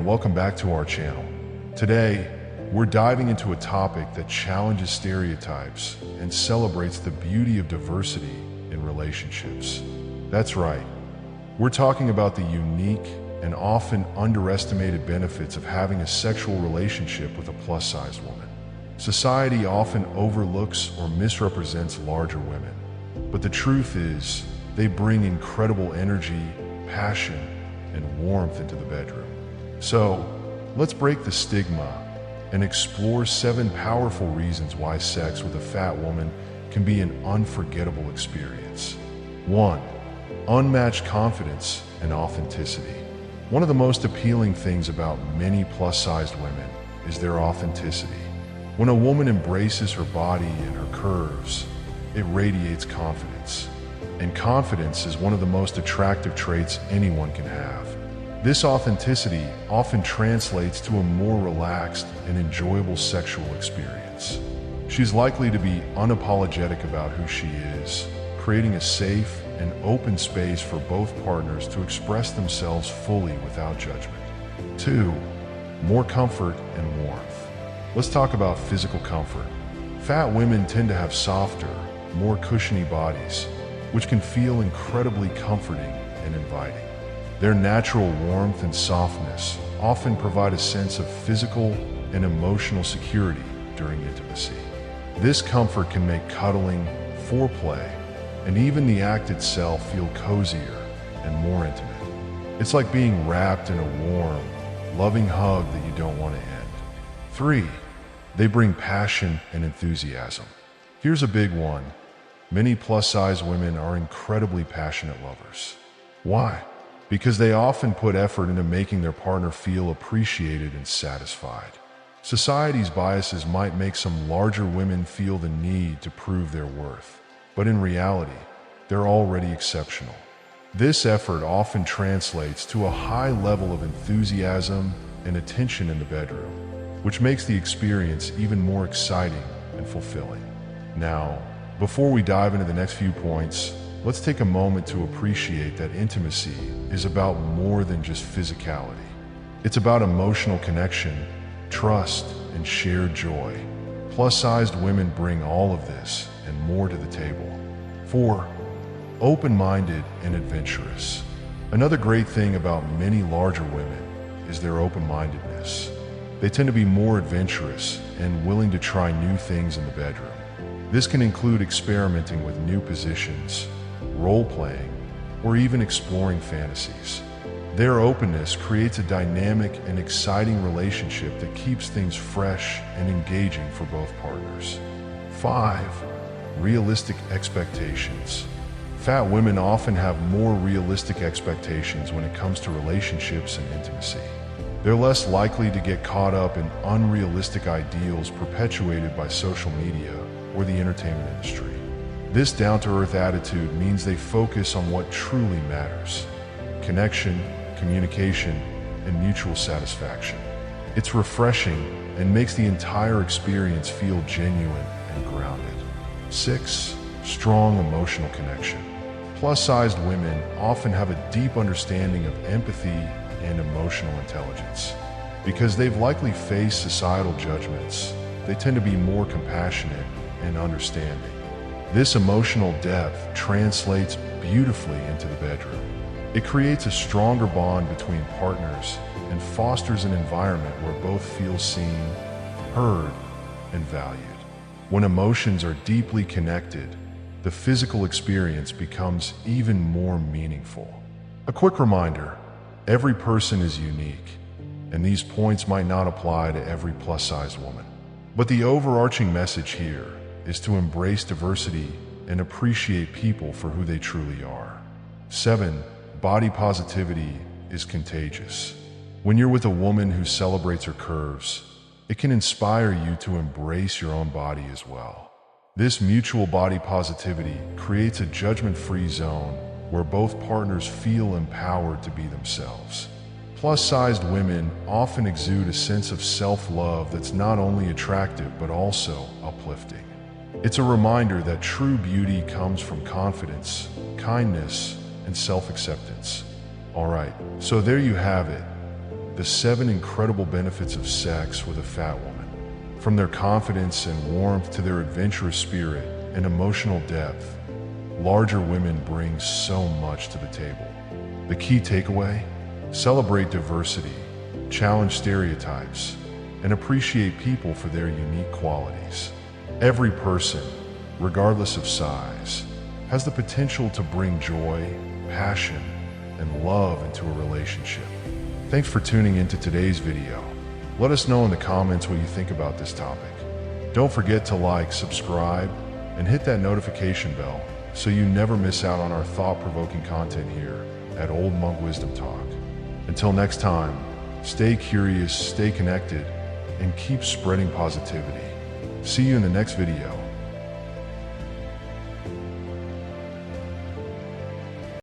welcome back to our channel. Today, we're diving into a topic that challenges stereotypes and celebrates the beauty of diversity in relationships. That's right, we're talking about the unique and often underestimated benefits of having a sexual relationship with a plus-sized woman. Society often overlooks or misrepresents larger women, but the truth is, they bring incredible energy, passion, and warmth into the bedroom. So, let's break the stigma and explore 7 powerful reasons why sex with a fat woman can be an unforgettable experience. 1. Unmatched confidence and authenticity. One of the most appealing things about many plus-sized women is their authenticity. When a woman embraces her body and her curves, it radiates confidence. And confidence is one of the most attractive traits anyone can have. This authenticity often translates to a more relaxed and enjoyable sexual experience. She's likely to be unapologetic about who she is, creating a safe and open space for both partners to express themselves fully without judgment. 2. More comfort and warmth. Let's talk about physical comfort. Fat women tend to have softer, more cushiony bodies, which can feel incredibly comforting and inviting. Their natural warmth and softness often provide a sense of physical and emotional security during intimacy. This comfort can make cuddling, foreplay, and even the act itself feel cozier and more intimate. It's like being wrapped in a warm, loving hug that you don't want to end. 3. They bring passion and enthusiasm. Here's a big one. Many plus-size women are incredibly passionate lovers. Why? Because they often put effort into making their partner feel appreciated and satisfied. Society's biases might make some larger women feel the need to prove their worth, but in reality, they're already exceptional. This effort often translates to a high level of enthusiasm and attention in the bedroom, which makes the experience even more exciting and fulfilling. Now, before we dive into the next few points, let's take a moment to appreciate that intimacy is about more than just physicality. It's about emotional connection, trust, and shared joy. Plus-sized women bring all of this and more to the table. 4. Open-minded and adventurous. Another great thing about many larger women is their open-mindedness. They tend to be more adventurous and willing to try new things in the bedroom. This can include experimenting with new positions, role-playing, or even exploring fantasies. Their openness creates a dynamic and exciting relationship that keeps things fresh and engaging for both partners. 5. Realistic expectations. Fat women often have more realistic expectations when it comes to relationships and intimacy. They're less likely to get caught up in unrealistic ideals perpetuated by social media or the entertainment industry. This down-to-earth attitude means they focus on what truly matters: connection, communication, and mutual satisfaction. It's refreshing and makes the entire experience feel genuine and grounded. 6. Strong emotional connection. Plus-sized women often have a deep understanding of empathy and emotional intelligence. Because they've likely faced societal judgments, they tend to be more compassionate and understanding. This emotional depth translates beautifully into the bedroom. It creates a stronger bond between partners and fosters an environment where both feel seen, heard, and valued. When emotions are deeply connected, the physical experience becomes even more meaningful. A quick reminder, every person is unique, and these points might not apply to every plus-sized woman. But the overarching message here is to embrace diversity and appreciate people for who they truly are. 7. Body positivity is contagious. When you're with a woman who celebrates her curves, it can inspire you to embrace your own body as well. This mutual body positivity creates a judgment-free zone where both partners feel empowered to be themselves. Plus-sized women often exude a sense of self-love that's not only attractive but also uplifting. It's a reminder that true beauty comes from confidence, kindness, and self-acceptance. Alright, so there you have it. the 7 incredible benefits of sex with a fat woman. From their confidence and warmth to their adventurous spirit and emotional depth, larger women bring so much to the table. The key takeaway? Celebrate diversity, challenge stereotypes, and appreciate people for their unique qualities. Every person, regardless of size, has the potential to bring joy, passion, and love into a relationship. Thanks for tuning into today's video. Let us know in the comments what you think about this topic. Don't forget to like, subscribe, and hit that notification bell so you never miss out on our thought-provoking content here at Old Monk Wisdom Talk. Until next time, stay curious, stay connected, and keep spreading positivity. See you in the next video.